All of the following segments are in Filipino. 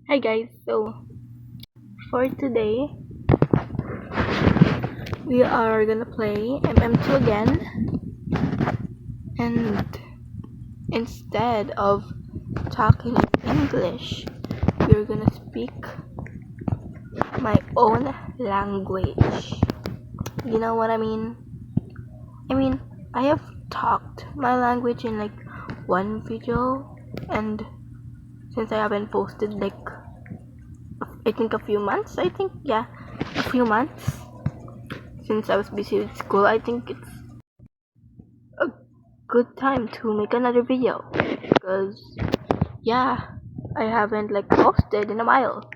Hi guys, so for today we are gonna play MM2 again, and instead of talking in English, we're gonna speak my own language. You know what I mean? I have talked my language in like one video, and since I haven't posted I think a few months, a few months since I was busy with school, I think it's a good time to make another video because I haven't posted in a while,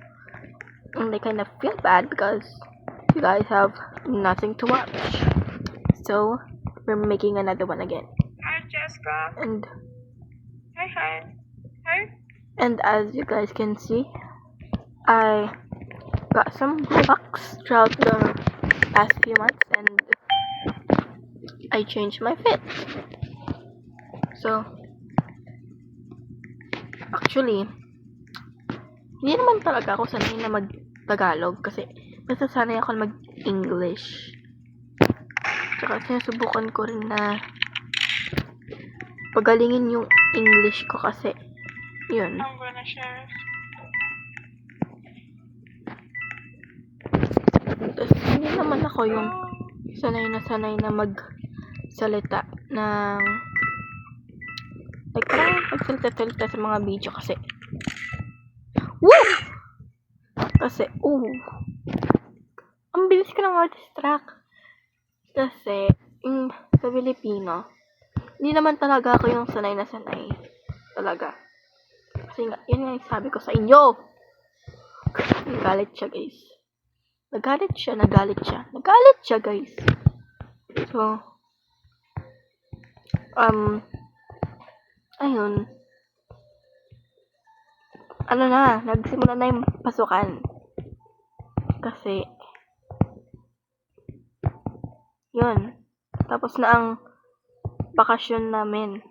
and I kind of feel bad because you guys have nothing to watch, so we're making another one again. Hi, Jessica. And Hi. and as you guys can see, I got some bucks throughout the past few months, and I changed my fit. So actually, hindi naman talaga ako sanay na mag-Tagalog kasi basta sanay ako mag-English. Tsaka sinusubukan ko rin na pagalingin yung English ko kasi yun. I'm gonna share. Tapos hindi naman ako yung sanay na magsalita ng parang magsalita sa mga video kasi ang bilis ko lang ma-distract kasi sa Pilipino hindi naman talaga ako yung sanay talaga kasi nga, yun nga yung sabi ko sa inyo. Nagalit siya guys, so ayun, nagsimula na yung pasukan kasi yun, tapos na ang bakasyon namin,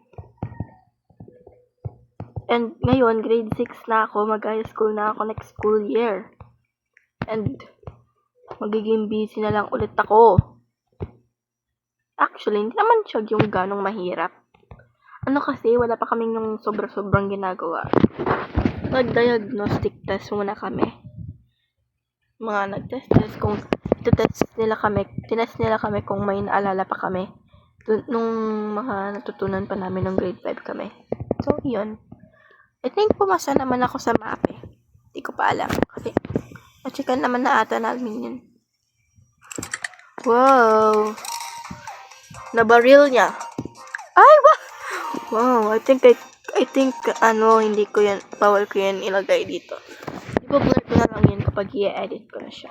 and ngayon grade 6 na ako, mag-high school na ako next school year, and magiging busy na lang ulit ako. Actually, hindi naman siya yung ganong mahirap. Kasi wala pa kaming yung sobrang ginagawa. Nag-diagnostic test muna kami. Mga nag-test kung tinest nila kami kung may naalala pa kami nung mga natutunan pa namin nung grade 5 kami. So, yun. I think pumasa naman ako sa map eh. Hindi ko pa alam kasi na-checkan naman na ata namin yun. Wow! Nabaril niya. Ay, wow! I think hindi ko yan, bawal ko yan ilagay dito. I-blur ko na lang yan kapag i-edit ko na siya.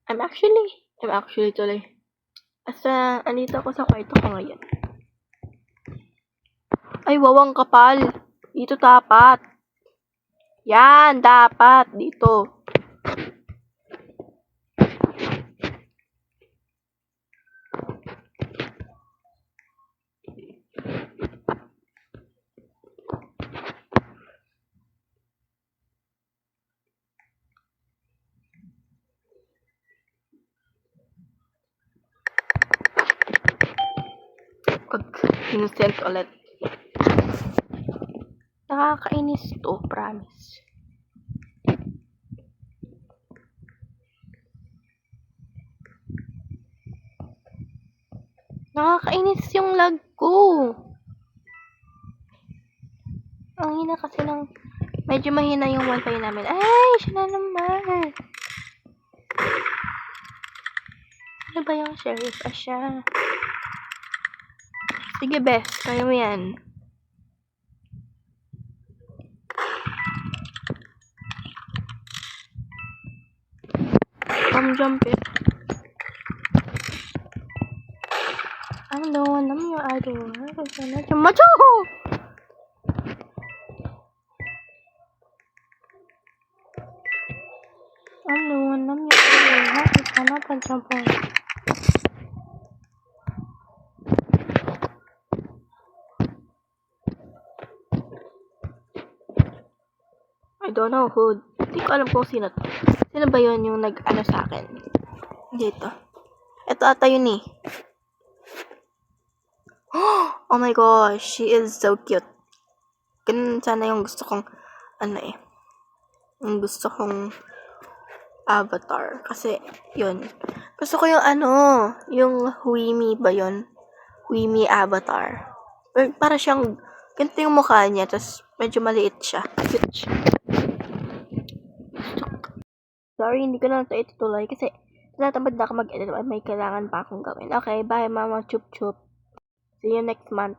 I'm actually tuloy. Andito ako sa kwarto ko ngayon. Ay, wawang kapal. Dito dapat. Yan, dapat. Dito. Pag innocent ulit. Nakakainis to, promise. Nakakainis yung lag ko. Ang hina kasi medyo mahina yung wifi namin. Ay, siya na naman. Ano ba yung sheriff? Siya. Sige, best. Kaya mo yan. Jump it. I'm the one, I'm your idol. Macho! I'm the one, I'm your idol. Not a jump on. I don't know who. Hindi ko alam kung sino to. Sino ba yun yung nag-ano sa akin? Dito. Ito ata yun eh. Oh my gosh, she is so cute. Ganun sana yung gusto kong, ano eh. Yung gusto kong avatar. Kasi, yun. Gusto ko yung ano, yung Wimi ba yun? Wimi avatar. Para siyang, ganito yung mukha niya, tapos medyo maliit siya. Cute siya. Sorry, hindi ko na ito itutuloy kasi tinatamad na ako mag-edit. May kailangan pa akong gawin. Okay, bye mama. Chup chup. See you next month.